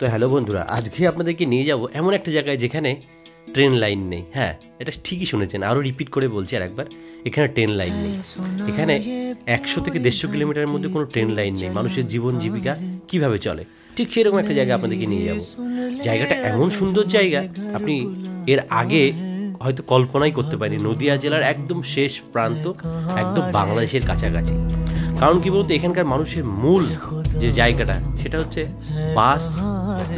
তো হ্যালো বন্ধুরা, আজকে আপনাদেরকে নিয়ে যাব এমন একটা জায়গায় যেখানে ট্রেন লাইন নেই। হ্যাঁ, এটা ঠিকই শুনেছেন, আরও রিপিট করে বলছি আর একবার, এখানে ট্রেন লাইন নেই। এখানে 100 থেকে 150 কিলোমিটারের মধ্যে কোনো ট্রেন লাইন নেই। মানুষের জীবন জীবিকা কিভাবে চলে, ঠিক সেরকম একটা জায়গা আপনাদেরকে নিয়ে যাব। জায়গাটা এমন সুন্দর জায়গা, আপনি এর আগে হয়তো কল্পনাই করতে পারেনি। নদিয়া জেলার একদম শেষ প্রান্ত, একদম বাংলাদেশের কাছাকাছি। কারণ কি বলতো, এখানকার মানুষের মূল যে জায়গাটা সেটা হচ্ছে বাস,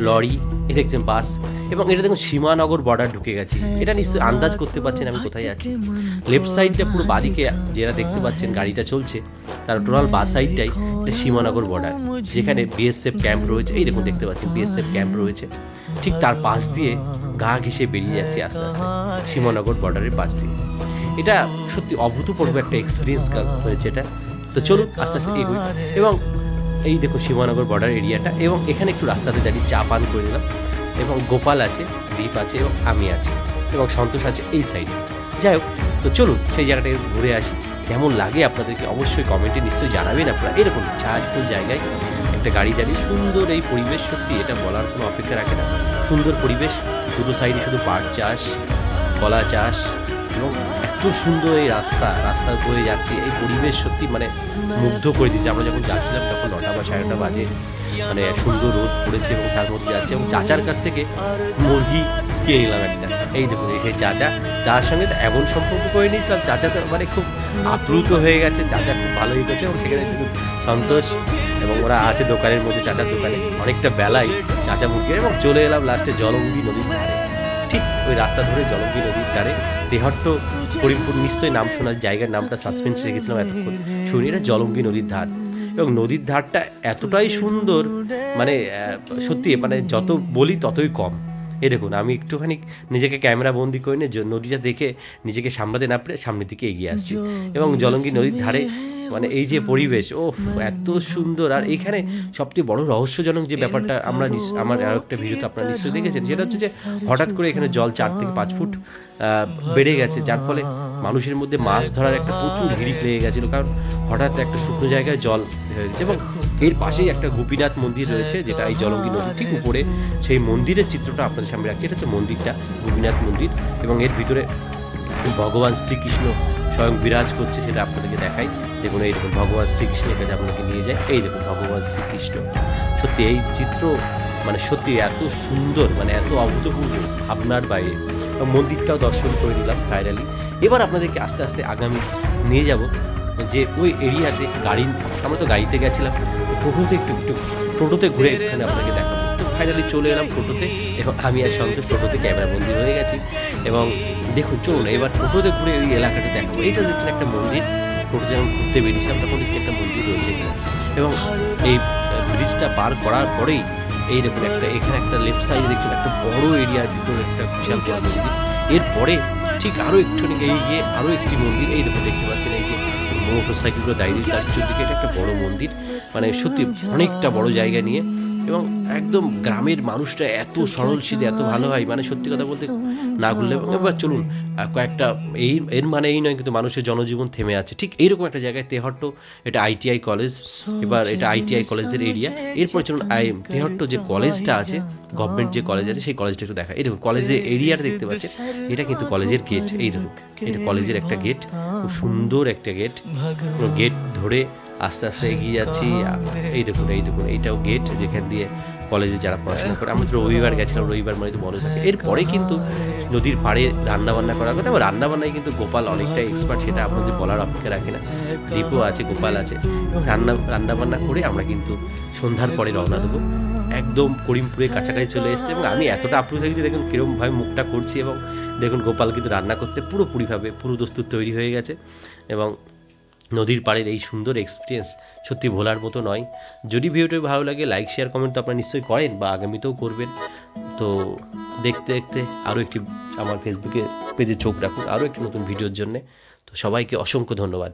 লরি, এই দেখছেন বাস, এবং এটা দেখুন সীমানগর বর্ডার ঢুকে গেছে। এটা নিশ্চয়ই আন্দাজ করতে পারছেন আমি কোথায় আছি। লেফট সাইডটা পুরো বাদিকে যেটা দেখতে পাচ্ছেন গাড়িটা চলছে, তার টোটাল বাস সাইডটাই এটা সীমানগর বর্ডার, যেখানে বিএসএফ ক্যাম্প রয়েছে। এই দেখুন দেখতে পাচ্ছেন বিএসএফ ক্যাম্প রয়েছে। ঠিক তার পাশ দিয়ে গা ঘেঁষে বেরিয়ে যাচ্ছে আস্তে আস্তে সীমানগর বর্ডারের পাশ দিয়ে। এটা সত্যি অভূতপূর্ব একটা এক্সপিরিয়েন্স হয়েছে এটা। তো চলুন আস্তে আস্তে এগোই। এবং এই দেখো সীমানগর বর্ডার এরিয়াটা, এবং এখানে একটু রাস্তাতে দাঁড়িয়ে চা পান করে নিলাম। এবং গোপাল আছে, দীপ আছে, এবং আমি আছি, এবং সন্তোষ আছে এই সাইডে। যাই হোক, তো চলুন সেই জায়গাটাকে ঘুরে আসি। কেমন লাগে আপনাদেরকে অবশ্যই কমেন্টে নিশ্চয়ই জানাবেন আপনারা। এরকম চাষফুল জায়গায় একটা গাড়ি দাঁড়িয়ে, সুন্দর এই পরিবেশ, সত্যি এটা বলার কোনো অপেক্ষা রাখে না। সুন্দর পরিবেশ, দুটো সাইডে শুধু পাট চাষ, কলা চাষ, এবং এত সুন্দর এই রাস্তা বয়ে যাচ্ছে। এই পরিবেশ সত্যি মানে মুগ্ধ করে দিচ্ছে। আমরা যখন যাচ্ছিলাম তখন 9টা বা 9:30 বাজে, মানে সুন্দর রোদ পড়েছে এবং তার মধ্যে যাচ্ছে। এবং চাচার কাছ থেকে মুরগি কিনে নিলাম একটা। এই দেখুন সেই চাচা, যার সঙ্গে তো এমন সম্পর্ক করে নিয়েছিলাম, চাচা তো মানে খুব আপ্লুত হয়ে গেছে। চাচা খুব ভালোই করেছে। এবং সেখানে দেখুন সন্তোষ এবং ওরা আছে দোকানের মধ্যে, চাচার দোকানে। অনেকটা বেলায় চাচা মুরগি, এবং চলে এলাম লাস্টে জলঙ্গি নদীর ধারে। ঠিক ওই রাস্তা ধরে জলঙ্গি নদীর ধারে তেহট্ট করিমপুর, নিশ্চয়ই নাম শোনা, জায়গার নামটা সাসপেন্স রেখেছিলাম এতক্ষণ শুনি। এটা জলঙ্গি নদীর ধার, এবং নদীর ধারটা এতটাই সুন্দর, মানে সত্যি মানে যত বলি ততই কম। এই দেখুন আমি একটুখানি নিজেকে ক্যামেরা বন্দি করে নিয়ে নদীটা দেখে নিজেকে সামলাতে না পেরে সামনের দিকে এগিয়ে আসছি। এবং জলঙ্গি নদীর ধারে মানে এই যে পরিবেশ, ও এত সুন্দর। আর এখানে সবচেয়ে বড় রহস্যজনক যে ব্যাপারটা, আমার আর একটা ভিডিওতে আপনারা নিশ্চয়ই দেখেছেন, সেটা হচ্ছে যে হঠাৎ করে এখানে জল 4 থেকে 5 ফুট বেড়ে গেছে, যার ফলে মানুষের মধ্যে মাছ ধরার একটা প্রচুর হিড়িক লেগে গেছিলো। কারণ হঠাৎ একটা শুকনো জায়গায় জল হয়ে গেছে। এবং এর পাশেই একটা গোপীনাথ মন্দির রয়েছে, যেটা এই জলঙ্গি নদীর ঠিক উপরে। সেই মন্দিরের চিত্রটা আপনাদের সামনে রাখছি। এটা হচ্ছে মন্দিরটা, গোপীনাথ মন্দির। এবং এর ভিতরে ভগবান শ্রীকৃষ্ণ স্বয়ং বিরাজ করছে, সেটা আপনাদেরকে দেখাই। দেখুন এই দেখুন ভগবান শ্রীকৃষ্ণের কাছে আপনাকে নিয়ে যায়। এই দেখুন ভগবান শ্রীকৃষ্ণ। সত্যি এই চিত্র মানে সত্যি এত সুন্দর, মানে এত অভূতপূর্ব, আপনার বাইরে। এবং মন্দিরটাও দর্শন করে নিলাম ফাইনালি। এবার আপনাদেরকে আস্তে আস্তে আগামী নিয়ে যাব যে ওই এরিয়াতে গাড়ি, আমরা তো গাড়িতে গেছিলাম, টোটোতে টোটোতে ঘুরে এখানে আপনাকে দেখাবো। তো ফাইনালি চলে এলাম টোটোতে, এবং আমি আর সন্তোষ টোটোতে ক্যামেরা বন্দি হয়ে গেছি। এবং দেখুন চলুন এবার টোটোতে ঘুরে ওই এলাকাটা দেখাবো। এইটা দেখছেন একটা মন্দির। টোটো যখন ঘুরতে বেরিয়েছিলাম তখন দেখছি একটা মন্দির রয়েছে এখানে। এবং এই ব্রিজটা পার করার পরেই এই দেখুন এখানে একটা লেফট সাইডে দেখছেন একটা বড় এরিয়ার ভিতরে একটা বিশাল বড় মন্দির। এরপরে ঠিক আরও একটুখানি এগিয়ে আরও একটি মন্দির। এই দেখুন দেখতে পাচ্ছেন এই যে মোটর সাইকেলগুলো দাঁড়িয়ে, তার পিছন দিকে এটা একটা বড় মন্দির, মানে সত্যি অনেকটা বড় জায়গা নিয়ে। এবং একদম গ্রামের মানুষটা এত সরল সিধে, এত ভালো হয়, মানে সত্যি কথা বলতে না ঘুরলে। এবার চলুন কয়েকটা এর মানে এই নয় কিন্তু মানুষের জনজীবন থেমে আছে ঠিক এইরকম একটা জায়গায় তেহট্ট। এটা আইটিআই কলেজ। এবার এটা আইটিআই কলেজের এরিয়া। এরপর চলুন তেহট্ট যে কলেজটা আছে, গভর্নমেন্ট যে কলেজ আছে, সেই কলেজটা একটু দেখা। এই দেখুন কলেজের এরিয়াটা দেখতে পাচ্ছেন, এটা কিন্তু কলেজের গেট। এই দেখুন এটা কলেজের একটা গেট, খুব সুন্দর একটা গেট। গেট ধরে আস্তে আস্তে এগিয়ে যাচ্ছি। এই দেখুন এইটাও গেট, যেখান দিয়ে কলেজে যারা পড়াশোনা করে। আমরা তো রবিবার গেছিলাম, রবিবার মানে তো বন্ধ থাকে। এরপরে কিন্তু নদীর পাড়ে রান্নাবান্না করার কথা। এবং রান্নাবান্নায় কিন্তু গোপাল অনেকটাই এক্সপার্ট, সেটা আপনাদের বলার অপেক্ষা রাখে না। দীপও আছে, গোপাল আছে। এবং রান্নাবান্না করে আমরা কিন্তু সন্ধ্যার পরে রওনা দেবো। একদম করিমপুরের কাছাকাছি চলে এসেছে। এবং আমি এতটা আপ্লুত থাকি যে দেখুন কীরকমভাবে মুখটা করছি। এবং দেখুন গোপাল কিন্তু রান্না করতে পুরোপুরিভাবে পুরো দস্তুর তৈরি হয়ে গেছে। এবং নদীর পাড়ের এই সুন্দর এক্সপিরিয়েন্স সত্যি ভোলার মতো নয়। যদি ভিডিওটি ভালো লাগে লাইক শেয়ার কমেন্ট তো আপনারা নিশ্চয়ই করেন, বা আগামীতেও করবেন। তো দেখতে দেখতে আরও একটি আমার ফেসবুকে পেজে চোখ রাখুন আরও একটি নতুন ভিডিওর জন্যে। তো সবাইকে অসংখ্য ধন্যবাদ।